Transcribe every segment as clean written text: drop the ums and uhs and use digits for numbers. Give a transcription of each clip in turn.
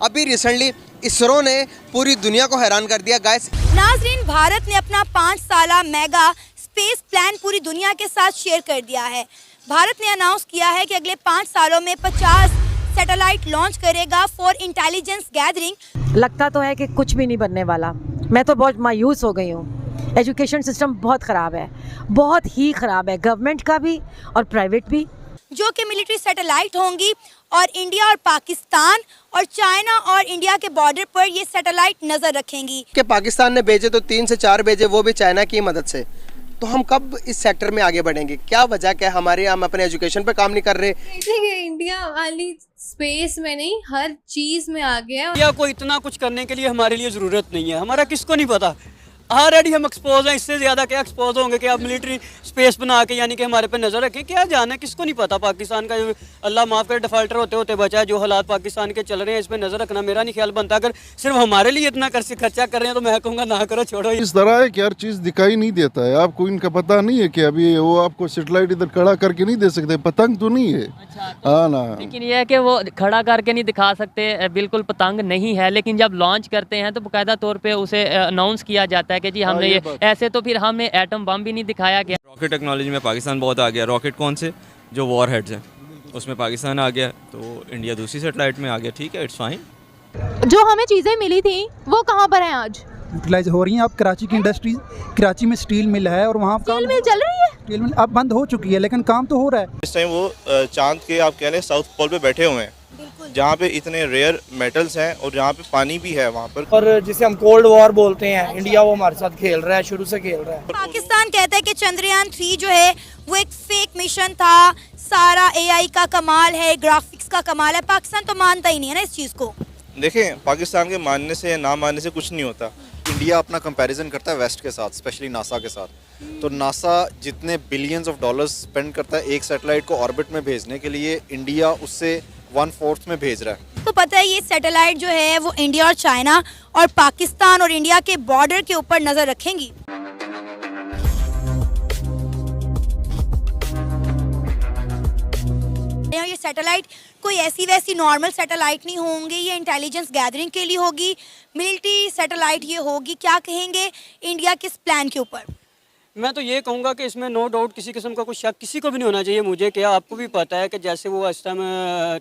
अभी रिसेंटली इसरो ने पूरी दुनिया को हैरान कर दिया गाइस। नाजरीन, भारत ने अपना 5 साला मेगा स्पेस प्लान पूरी दुनिया के साथ शेयर कर दिया है। भारत ने अनाउंस किया है कि अगले 5 सालों में 50 सैटेलाइट लॉन्च करेगा फॉर इंटेलिजेंस गैदरिंग। लगता तो है कि कुछ भी नहीं बनने वाला। मैं तो बहुत मायूस हो गई हूँ। एजुकेशन सिस्टम बहुत ख़राब है, बहुत ही ख़राब है, गवर्नमेंट का भी और प्राइवेट भी। जो कि मिलिट्री सैटेलाइट होंगी और इंडिया और पाकिस्तान और चाइना और इंडिया के बॉर्डर पर ये सैटेलाइट नजर रखेंगी। कि पाकिस्तान ने भेजे तो 3 से 4 भेजे, वो भी चाइना की मदद से। तो हम कब इस सेक्टर में आगे बढ़ेंगे? क्या वजह क्या है? हमारे हम अपने एजुकेशन पे काम नहीं कर रहे। देखिए, इंडिया वाली स्पेस में नहीं, हर चीज में आ गया है। इंडिया को इतना कुछ करने के लिए हमारे लिए ज़रूरत नहीं है। हमारा किसको नहीं पता, ऑलरेडी हम एक्सपोज हैं। इससे ज़्यादा क्या एक्सपोज होंगे कि आप मिलिट्री स्पेस बना के यानी कि हमारे पे नज़र रखें। क्या जाना है, किसको नहीं पता। पाकिस्तान का अल्लाह माफ़ करे डिफाल्टर होते होते बचा है। जो हालात पाकिस्तान के चल रहे हैं, इस पर नज़र रखना मेरा नहीं ख्याल बनता। अगर सिर्फ हमारे लिए इतना खर्चा कर रहे हैं तो मैं कहूँगा ना करो, छोड़ो। इस तरह है कि हर चीज़ दिखाई नहीं देता है आपको। इनका पता नहीं है कि अभी वो आपको सेटेलाइट इधर खड़ा करके नहीं दे सकते। पतंग तो नहीं है। हाँ ना, लेकिन यह है कि वो खड़ा करके नहीं दिखा सकते, बिल्कुल पतंग नहीं है। लेकिन जब लॉन्च करते हैं तो बाकायदा तौर पे उसे अनाउंस किया जाता है कि जी हमने ये ऐसे। तो फिर हमें एटम बम भी नहीं दिखाया गया। रॉकेट टेक्नोलॉजी में पाकिस्तान बहुत आ गया। रॉकेट कौन से, जो वॉर हेड्स हैं उसमें पाकिस्तान आ गया, तो इंडिया दूसरी सेटेलाइट में आ गया। ठीक है, इट्स फाइन। जो हमें चीज़ें मिली थी वो कहाँ पर हैं आज? यूटिलाइज हो रही हैं। अब कराची की इंडस्ट्री, कराची में स्टील मिल है और वहाँ स्टील मिल चल रही है। स्टील मिल अब बंद हो चुकी है, लेकिन काम तो हो रहा है। इस टाइम वो चांद के आप कह लें साउथ पोल पे बैठे हुए हैं, जहाँ पे इतने रेयर मेटल्स हैं और जहाँ पे पानी भी है वहाँ पर। और जिसे हम कोल्ड वॉर बोलते हैं, इंडिया वो हमारे साथ खेल रहा है, शुरू से खेल रहा है। पाकिस्तान कहता है कि चंद्रयान 3 जो है वो एक फेक मिशन था, सारा एआई का कमाल है, ग्राफिक्स का कमाल है। पाकिस्तान तो मानता ही नहीं है ना इस चीज़ को। देखें, पाकिस्तान के मानने से या ना मानने से कुछ नहीं होता। इंडिया अपना कंपैरिजन करता है वेस्ट के साथ, स्पेशली नासा के साथ। तो नासा जितने बिलियंस ऑफ डॉलर्स स्पेंड करता है एक सैटेलाइट को ऑर्बिट में भेजने के लिए, इंडिया उससे 1/4 में भेज रहा है। तो पता है ये सैटेलाइट जो है वो इंडिया और चाइना और पाकिस्तान और इंडिया के बॉर्डर के ऊपर नजर रखेंगी। ये सैटेलाइट कोई ऐसी वैसी नॉर्मल सैटेलाइट नहीं होंगे, ये इंटेलिजेंस गैदरिंग के लिए होगी, मिलिट्री सैटेलाइट ये होगी। क्या कहेंगे इंडिया के इस प्लान के ऊपर? मैं तो ये कहूँगा कि इसमें नो डाउट किसी किस्म का कुछ शक किसी को भी नहीं होना चाहिए। मुझे क्या, आपको भी पता है कि जैसे वो इस टाइम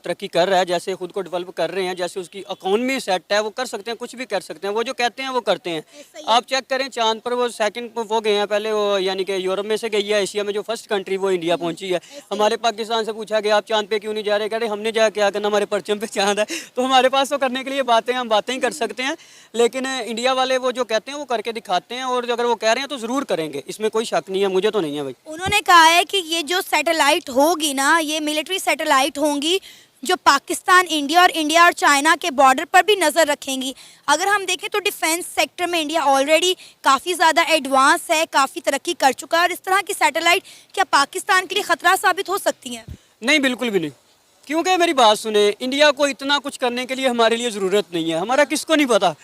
तरक्की कर रहा है, जैसे खुद को डेवलप कर रहे हैं, जैसे उसकी इकॉनमी सेट है, वो कर सकते हैं, कुछ भी कर सकते हैं। वो जो कहते हैं वो करते हैं। आप चेक करें, चांद पर वो सेकंड वो गए हैं, पहले वो यानी कि यूरोप में से गई है, एशिया में जो फर्स्ट कंट्री वो इंडिया पहुंची है। हमारे पाकिस्तान से पूछा गया आप चांद पे क्यों नहीं जा रहे, कह रहे हमने जा क्या करना, हमारे परचम पे चांद है। तो हमारे पास तो करने के लिए बातें, हम बातें ही कर सकते हैं। लेकिन इंडिया वाले वो जो कहते हैं वो करके दिखाते हैं, और अगर वो कह रहे हैं तो ज़रूर करेंगे, इसमें कोई शक नहीं है। मुझे तो नहीं है भाई। उन्होंने कहा है कि ये जो सैटेलाइट होगी ना, ये मिलिट्री सैटेलाइट होंगी जो पाकिस्तान, इंडिया और चाइना के बॉर्डर पर भी नज़र रखेंगी। अगर हम देखें तो डिफेंस सेक्टर में इंडिया ऑलरेडी काफ़ी ज़्यादा एडवांस है, काफ़ी तरक्की कर चुका है। और इस तरह की सैटेलाइट क्या पाकिस्तान के लिए ख़तरा साबित हो सकती हैं? नहीं, बिल्कुल भी नहीं। क्योंकि मेरी बात सुने, इंडिया को इतना कुछ करने के लिए हमारे लिए ज़रूरत नहीं है। हमारा किसको नहीं पता,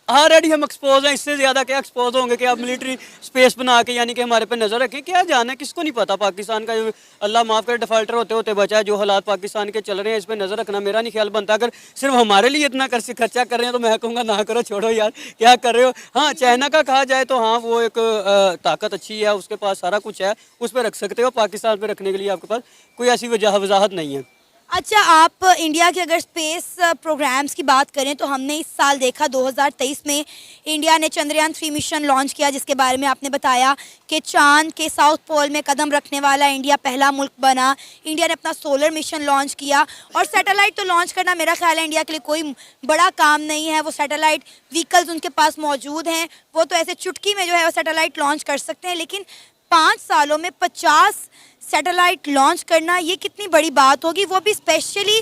ऑलरेडी हम एक्सपोज हैं। इससे ज़्यादा क्या एक्सपोज होंगे कि आप मिलिट्री स्पेस बना के यानी कि हमारे पे नज़र रखें। क्या जाना है, किसको नहीं पता। पाकिस्तान का अल्लाह माफ़ करे डिफाल्टर होते होते बचा है। जो हालात पाकिस्तान के चल रहे हैं, इस पर नज़र रखना मेरा नहीं ख्याल बनता। अगर सिर्फ हमारे लिए इतना खर्चा कर रहे हैं तो मैं कहूँगा ना करो, छोड़ो यार, क्या कर रहे हो। हाँ, चाइना का कहा जाए तो हाँ, वो एक ताकत अच्छी है, उसके पास सारा कुछ है, उस पर रख सकते हो। पाकिस्तान पर रखने के लिए आपके पास कोई ऐसी वजाहत नहीं है। अच्छा, आप इंडिया के अगर स्पेस प्रोग्राम्स की बात करें तो हमने इस साल देखा 2023 में इंडिया ने चंद्रयान 3 मिशन लॉन्च किया, जिसके बारे में आपने बताया कि चांद के साउथ पोल में कदम रखने वाला इंडिया पहला मुल्क बना। इंडिया ने अपना सोलर मिशन लॉन्च किया। और सैटेलाइट तो लॉन्च करना मेरा ख्याल है इंडिया के लिए कोई बड़ा काम नहीं है। वो सैटेलाइट व्हीकल्स उनके पास मौजूद हैं, वो तो ऐसे चुटकी में जो है वो सैटेलाइट लॉन्च कर सकते हैं। लेकिन 5 सालों में 50 सैटेलाइट लॉन्च करना, ये कितनी बड़ी बात होगी, वो भी स्पेशली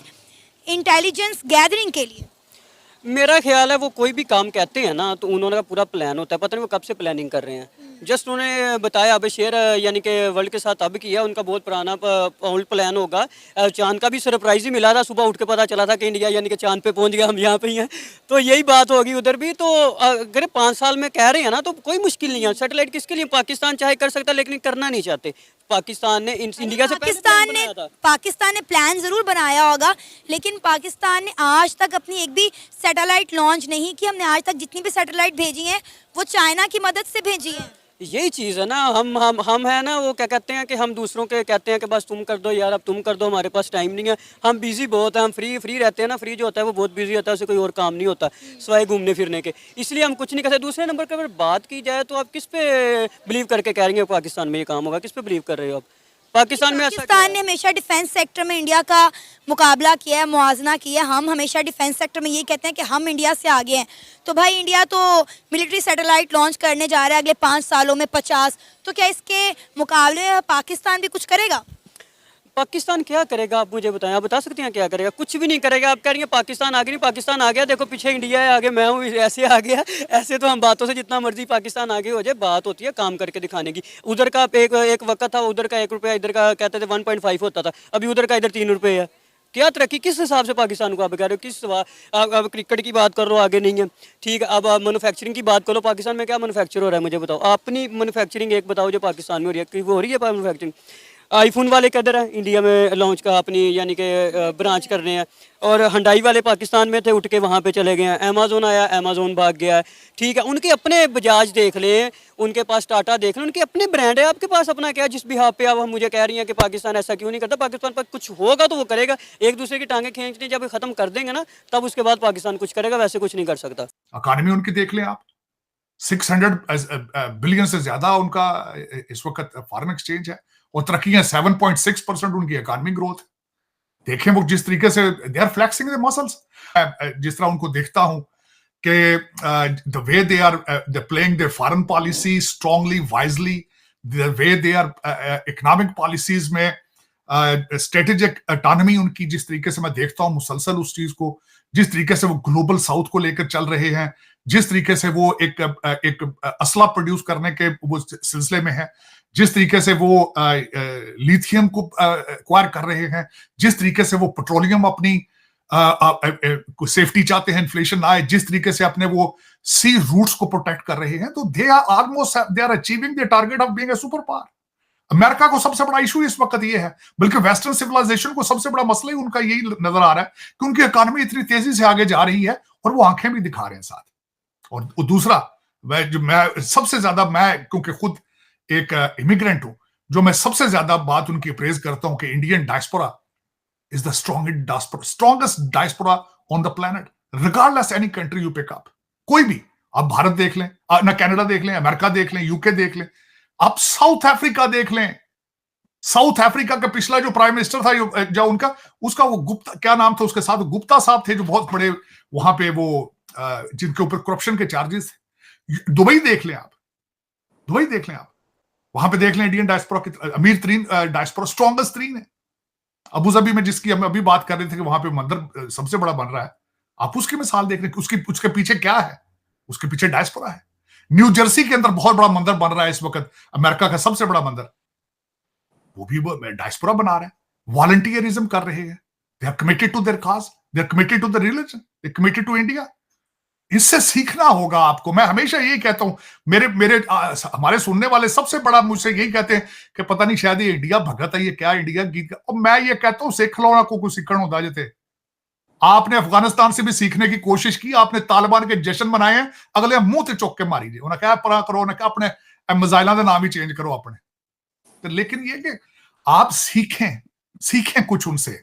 इंटेलिजेंस गैदरिंग के लिए। मेरा ख्याल है वो कोई भी काम कहते हैं ना तो उन्होंने का पूरा प्लान होता है। पता नहीं वो कब से प्लानिंग कर रहे हैं। जस्ट उन्होंने बताया अब शेयर यानी कि वर्ल्ड के साथ अब किया, उनका बहुत पुराना ओल्ड प्लान होगा। चांद का भी सरप्राइज ही मिला था, सुबह उठ के पता चला था कि इंडिया यानी कि चांद पे पहुंच गया, हम यहाँ पे ही हैं। तो यही बात होगी उधर भी। तो अगर 5 साल में कह रहे हैं ना तो कोई मुश्किल नहीं है। सैटेलाइट किसके लिए, पाकिस्तान चाहे कर सकता है लेकिन करना नहीं चाहते। पाकिस्तान ने इंडिया से पहले प्लान बनाया था। पाकिस्तान ने प्लान जरूर बनाया होगा, लेकिन पाकिस्तान ने आज तक अपनी एक भी सैटेलाइट लॉन्च नहीं की। हमने आज तक जितनी भी सैटेलाइट भेजी हैं वो चाइना की मदद से भेजी हैं। यही चीज़ है ना, हम है ना, वो क्या कहते हैं कि हम दूसरों के कहते हैं कि बस तुम कर दो यार, अब तुम कर दो, हमारे पास टाइम नहीं है, हम बिजी बहुत है, हम फ्री रहते हैं ना। फ्री जो होता है वो बहुत बिजी होता है, उसे कोई और काम नहीं होता सिवाय घूमने फिरने के, इसलिए हम कुछ नहीं कर सकते। दूसरे नंबर पर अगर बात की जाए तो आप किस पे बिलीव करके कह रही हैं पाकिस्तान में ये काम होगा, किस पे बिलीव कर रहे हो आप? पाकिस्तान में पाकिस्तान ने हमेशा डिफेंस सेक्टर में इंडिया का मुकाबला किया है, मुआवजा किया है। हम हमेशा डिफेंस सेक्टर में ये कहते हैं कि हम इंडिया से आगे हैं। तो भाई इंडिया तो मिलिट्री सैटेलाइट लॉन्च करने जा रहा है अगले 5 सालों में 50, तो क्या इसके मुकाबले में पाकिस्तान भी कुछ करेगा? पाकिस्तान क्या करेगा आप मुझे बताएं, आप बता सकती हैं क्या करेगा? कुछ भी नहीं करेगा। आप कह रही हैं पाकिस्तान आगे, नहीं पाकिस्तान आ गया, देखो पीछे इंडिया है, आगे मैं हूँ, ऐसे आ गया। ऐसे तो हम बातों से जितना मर्जी पाकिस्तान आगे हो जाए, बात होती है काम करके दिखाने की। उधर का एक वक्त था, उधर का 1 रुपया, इधर का कहते थे 1.5 होता था, अभी उधर का इधर 3 रुपये है। क्या तरक्की किस हिसाब से पाकिस्तान को आप कह रहे हो? किस अब क्रिकेट की बात कर लो, आगे नहीं है, ठीक है। अब आप मैन्युफैक्चरिंग की बात करो, पाकिस्तान में क्या मैन्युफैक्चर हो रहा है मुझे बताओ? अपनी मैन्युफैक्चरिंग एक बताओ जो पाकिस्तान में हो रही है, वो हो रही है मैन्युफैक्चरिंग? आईफोन वाले किधर है? इंडिया में लॉन्च का अपनी यानी कि ब्रांच कर रहे हैं। और हंडाई वाले पाकिस्तान में थे, उठ के वहाँ पे चले गए हैं। अमेज़ोन आया, अमेज़ोन भाग गया है, ठीक है। उनके अपने बजाज देख लें, उनके पास टाटा देख लें, उनके अपने ब्रांड है। आपके पास अपना क्या है जिस भी हाथ पे आप हम मुझे कह रही हैं कि पाकिस्तान ऐसा क्यों नहीं करता? पाकिस्तान पर कुछ होगा तो वो करेगा। एक दूसरे की टांगें खींचनी जब खत्म कर देंगे ना, तब उसके बाद पाकिस्तान कुछ करेगा, वैसे कुछ नहीं कर सकता। इकॉनमी उनकी देख लें आप, 600 बिलियन से ज्यादा उनका इस वक्त फॉरेन एक्सचेंज है, और तरक्की है 7.6% उनकी इकॉनमी ग्रोथ। देखें वो जिस तरीके से they are flexing the muscles, जिस तरह उनको देखता हूं कि the way they are playing their foreign policy strongly wisely, the way they are economic policies में स्ट्रेटेजिक ऑटोनॉमी उनकी, जिस तरीके से मैं देखता हूं मुसलसल उस चीज को, जिस तरीके से वो ग्लोबल साउथ को लेकर चल रहे हैं, जिस तरीके से वो एक असला प्रोड्यूस करने के वो सिलसिले में है, जिस तरीके से वो लिथियम को एक्वायर कर रहे हैं, जिस तरीके से वो पेट्रोलियम अपनी सेफ्टी चाहते हैं, इन्फ्लेशन ना आए, जिस तरीके से अपने वो सी रूट्स को प्रोटेक्ट कर रहे हैं, तो they are achieving the target of being a super power. America को सबसे बड़ा इशू इस वक्त ये है, बल्कि वेस्टर्न सिविलाइजेशन को सबसे बड़ा मसला ही उनका यही नजर आ रहा है कि उनकी इकोनॉमी इतनी तेजी से आगे जा रही है और वो आंखें भी दिखा रहे हैं साथ। और दूसरा, मैं सबसे ज्यादा, मैं क्योंकि खुद एक इमिग्रेंट हूं, जो मैं सबसे ज्यादा बात उनकी प्रेज करता हूं कि Indian diaspora is the strongest diaspora on the planet, regardless any country you pick up. कोई भी, आप भारत देख लें, ना कनाडा देख लें, अमेरिका देख लें, यूके देख लें, आप साउथ अफ्रीका देख लें। साउथ अफ्रीका का पिछला जो प्राइम मिनिस्टर था, जो उनका उसका वो गुप्ता, क्या नाम था उसके साथ, गुप्ता साहब थे, जो बहुत बड़े वहां पे वो जिनके ऊपर करप्शन के चार्जेस थे। दुबई देख लें आप, दुबई देख लें आप, वहां पे देख लें इंडियन डायस्पोरा की अमीर तरीन डायस्पोरा, स्ट्रॉन्गेस्ट तरीन है। अबू धाबी में जिसकी हम अभी बात कर रहे थे कि वहां पे मंदिर सबसे बड़ा बन रहा है, आप उसकी मिसाल देख लें, उसके पीछे क्या है, उसके पीछे डायस्पोरा है। न्यू जर्सी के अंदर बहुत बड़ा मंदिर बन रहा है इस वक्त, अमेरिका का सबसे बड़ा मंदिर, वो भी डायस्पोरा बना रहे हैं, वॉलंटियरिज्म कर रहे हैं, they are committed to their cause, they are committed to the religion, they are committed to India. इससे सीखना होगा आपको। मैं हमेशा यही कहता हूं, हमारे सुनने वाले सबसे बड़ा मुझसे यही कहते हैं कि पता नहीं शायद ये इंडिया भगत है, ये क्या इंडिया गीत, और मैं ये कहता हूं सिख लो ना, को सीखण होता जे। आपने अफगानिस्तान से भी सीखने की कोशिश की, आपने तालिबान के जश्न मनाए हैं, अगले मुंह ते चुक के मारी जे, उन्हें क्या परा करो, उन्हें क्या अपने मिसाइलों के नाम ही चेंज करो अपने। तो लेकिन ये कि आप सीखें कुछ उनसे।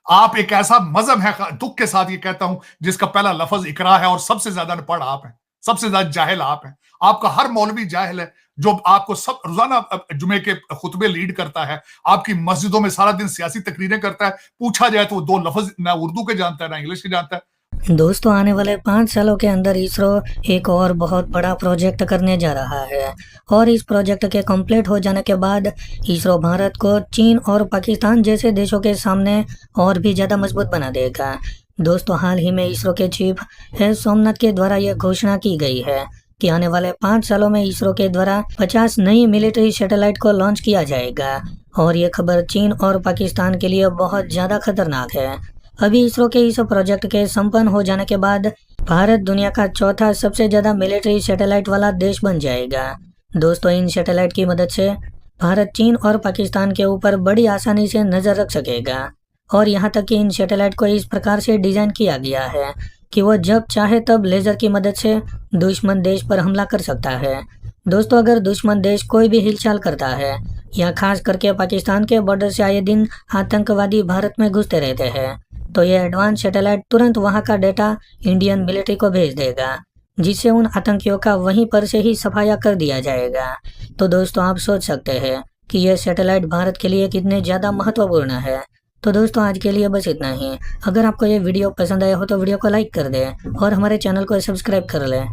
आप एक ऐसा मजहब है, दुख के साथ ये कहता हूं, जिसका पहला लफ्ज इकरा है और सबसे ज्यादा अनपढ़ आप हैं, सबसे ज्यादा जाहिल आप हैं। आपका हर मौलवी जाहिल है जो आपको सब रोजाना जुमे के खुतबे लीड करता है, आपकी मस्जिदों में सारा दिन सियासी तकरीरें करता है, पूछा जाए तो वो 2 लफ्ज ना उर्दू के जानता है ना इंग्लिश के जानता है। दोस्तों, आने वाले 5 सालों के अंदर इसरो एक और बहुत बड़ा प्रोजेक्ट करने जा रहा है, और इस प्रोजेक्ट के कंप्लीट हो जाने के बाद इसरो भारत को चीन और पाकिस्तान जैसे देशों के सामने और भी ज़्यादा मजबूत बना देगा। दोस्तों, हाल ही में इसरो के चीफ एस सोमनाथ के द्वारा यह घोषणा की गई है कि आने वाले 5 सालों में इसरो के द्वारा 50 नई मिलिट्री सैटेलाइट को लॉन्च किया जाएगा, और ये खबर चीन और पाकिस्तान के लिए बहुत ज़्यादा खतरनाक है। अभी इसरो के इस प्रोजेक्ट के संपन्न हो जाने के बाद भारत दुनिया का 4था सबसे ज्यादा मिलिट्री सैटेलाइट वाला देश बन जाएगा। दोस्तों, इन सैटेलाइट की मदद से भारत चीन और पाकिस्तान के ऊपर बड़ी आसानी से नज़र रख सकेगा। और यहाँ तक कि इन सैटेलाइट को इस प्रकार से डिज़ाइन किया गया है कि वो जब चाहे तब लेज़र की मदद से दुश्मन देश पर हमला कर सकता है। दोस्तों, अगर दुश्मन देश कोई भी हिलचाल करता है या खास करके पाकिस्तान के बॉर्डर से आए दिन आतंकवादी भारत में घुसते रहते हैं, तो ये एडवांस सैटेलाइट तुरंत वहाँ का डेटा इंडियन मिलिट्री को भेज देगा, जिससे उन आतंकियों का वहीं पर से ही सफाया कर दिया जाएगा। तो दोस्तों, आप सोच सकते हैं कि यह सैटेलाइट भारत के लिए कितने ज़्यादा महत्वपूर्ण है। तो दोस्तों, आज के लिए बस इतना ही। अगर आपको ये वीडियो पसंद आया हो तो वीडियो को लाइक कर दें और हमारे चैनल को सब्सक्राइब कर लें।